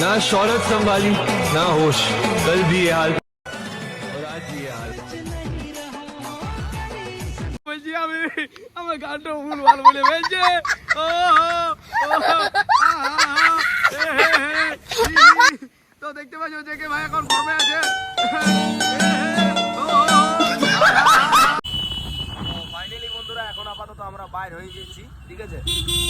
ना शौहरत संभाली ना होश, कल भी ये हाल और आज भी ये हाल। বলছি আমার গানটা ভুলভাল বলে ফেলছে। তো দেখতে পাচ্ছ যে ভাই এখন গর্বে আছে। ফাইনালি বন্ধুরা এখন আপাতত আমরা বাইর হয়ে গেছি, ঠিক আছে।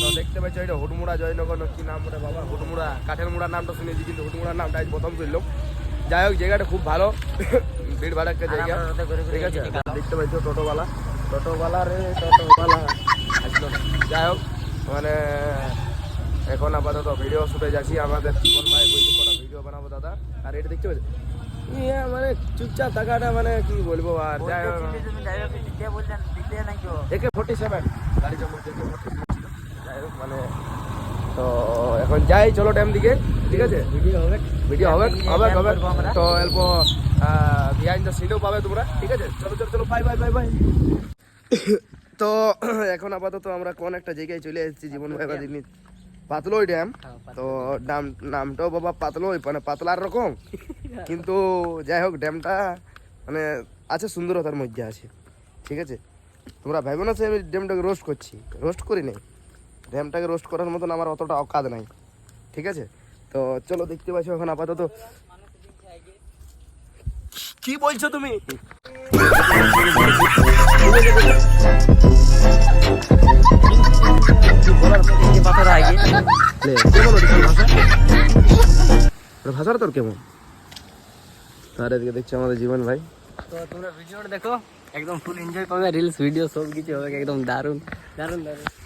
তো দেখতে পাচ্ছ এটা হুটমুড়া জয়নগর কি নাম বলে বাবা, হুটমুড়া কাঠের মুড়ার নামটা শুনেছি কিন্তু হুটমুড়ার নামটা আজ প্রথম শুনলাম। যাই হোক জায়গাটা খুব ভালো, ভিড় ভাড় একটা জায়গা, ঠিক আছে। দেখতে পাচ্ছ টোটোওয়ালা রে টোটোওয়ালা আসলো না। যাই হোক মানে এখন আপাতত ভিডিও শুটে যাচ্ছি, আমাদের জীবন ভাই বলছি কোনো ভিডিও বানাবো দাদা। আর এটা দেখতে পাচ্ছি মানে চুপচাপ থাকাটা মানে কি বলবো। আর যাই হোক AK-47 গাড়ি জমা যাই হোক মানে তো এখন যাই চলো ড্যাম দিকে, ঠিক আছে। ভিডিও হবে তো অল্প বিহাইন্ড দ্য সিনও পাবে তোমরা, ঠিক আছে। চলো বাই বাই। তো এখন আপাতত আমরা কোন একটা জায়গায় চলে এসেছি জীবন ভাই জিনিস পাতলই ড্যাম। তো নামটাও বাবা পাতলই মানে পাতলার রকম, কিন্তু যাই হোক ড্যামটা মানে আছে সুন্দরতার মধ্যে আছে, ঠিক আছে। তোমরা ভাইবো না সে আমি ড্যামটাকে রোস্ট করি নাই, ড্যামটাকে রোস্ট করার মতন আমার অতটা অকাদ নাই, ঠিক আছে। তো চলো দেখতে পাচ্ছ এখন আপাতত কি বলছো তুমি। ভাষাটা তোর কেমন তার এদিকে দেখছি আমাদের জীবন ভাই। তো তোমরা ভিডিওটা দেখো, একদম ফুল এনজয় পাবে, রিলস ভিডিও সব কিছু হবে একদম দারুণ।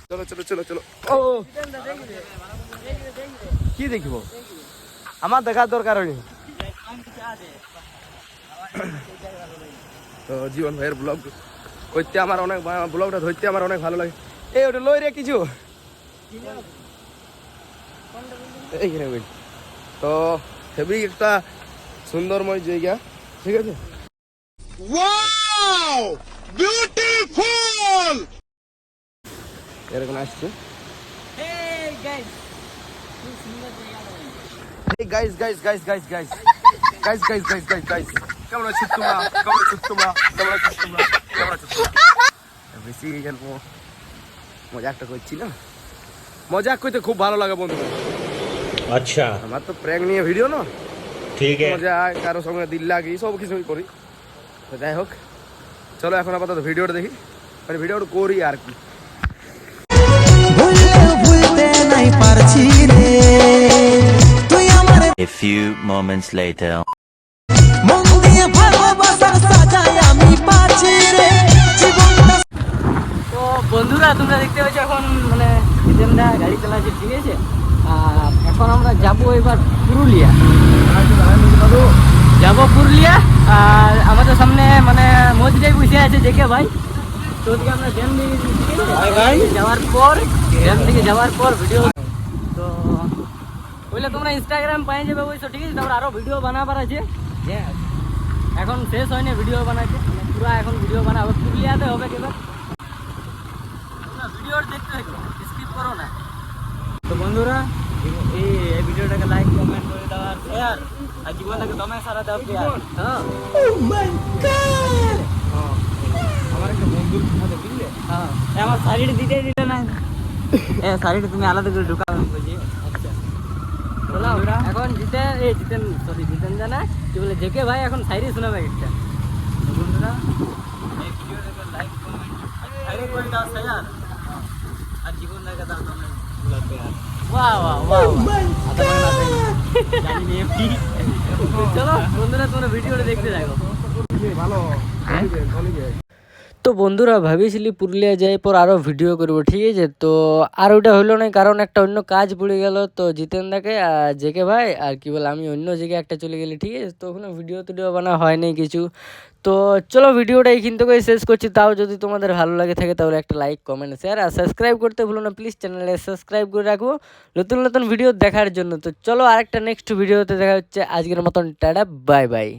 চলো ও কি দেখবো আমার দেখার দরকার নেই। তো জীবন ভাইয়ের ব্লগ করতে আমার অনেক, ব্লগটা ধরতে আমার অনেক ভালো লাগে। এই ওটা লই রে কিছু এইখানে বল। তো হেভি একটা সুন্দরময় জায়গা, ঠিক আছে। ওয়াও বিউটিফুল এরকম আসছে। গাইস কেমন আছো তোমরা বেশি গল্প মজাকটা করছি না, মজাক করতে খুব ভালো লাগে বন্ধু। अच्छा আমার তো প্র্যাঙ্ক নিয়ে ভিডিও না, ठीक है মজা হয়, কারোর সঙ্গে দিল লাগি সব কিছুই করি। তো যাই হোক চলো এখন আপাতত ভিডিওটা দেখি, মানে ভিডিওটা করি আর কি। A few moments later. তো বন্ধুরা তোমরা দেখতে পাচ্ছ এখন মানে জিতেনদা গাড়ি চালাচ্ছে, ঠিক আছে। আর এখন আমরা যাবো এবার পুরুলিয়া, আর আমাদের সামনে মানে মসজিদে বসে আছে জেকে ভাই। তো ওদিকে আমরা ড্যাম দিকে যাওয়ার পর ভিডিও তো বললে তোমরা ইনস্টাগ্রাম পাই যাবে বলছো, ঠিক আছে। তারপর আরো ভিডিও বানাবার আছে, এখন শেষ হয়নি ভিডিও বানাতে, পুরো এখন ভিডিও বানাবো পুরুলিয়াতে হবে এবার। ভিডিও দেখতে থাকো, স্কিপ করো না। তো বন্ধুরা এই ভিডিওটাকে লাইক কমেন্ট করে দাও আর শেয়ার, আর জীবনটাকে দমে সারা দাও প্লিজ। হ্যাঁ ও মাই গড আমার একটা বন্ধুর সাথে বুঝলে, হ্যাঁ আমার শাড়িটা দিতে না, শাড়িটা তুমি আলাদা করে ঢুকাও বলছি। আচ্ছা এখন জিতেন জানা কি বলে জেকে ভাই এখন শাড়ি শোনাবে একটা। তো বন্ধুরা এই ভিডিওটাকে লাইক কমেন্ট করে দাও শেয়ার, আর জীবনটাকে দাও দমে প্যার। চলো বন্ধুরা তোমরা ভিডিওটা দেখতে থাকো ভালো। তো বন্ধুরা ভাবিছিলি পুরুলিয়া যাই পর আরও ভিডিও করবো, ঠিক আছে। তো আর ওটা হলো না কারণ একটা অন্য কাজ পড়ে গেল। তো জিতেনদাকে আর জেকে ভাই আর কি বলে আমি অন্য জায়গায় একটা চলে গেলি, ঠিক আছে। তো ওখানে ভিডিও বানা হয়নি কিছু। তো চলো ভিডিওটা এইখান থেকে শেষ করছি। তাও যদি তোমাদের ভালো লাগে থাকে তাহলে একটা লাইক কমেন্ট শেয়ার আর সাবস্ক্রাইব করতে ভুলো না প্লিজ, চ্যানেলে সাবস্ক্রাইব করে রাখবো নতুন ভিডিও দেখার জন্য। তো চলো আরেকটা নেক্সট ভিডিওতে দেখা হচ্ছে, আজকের মতন টাটা বাই বাই।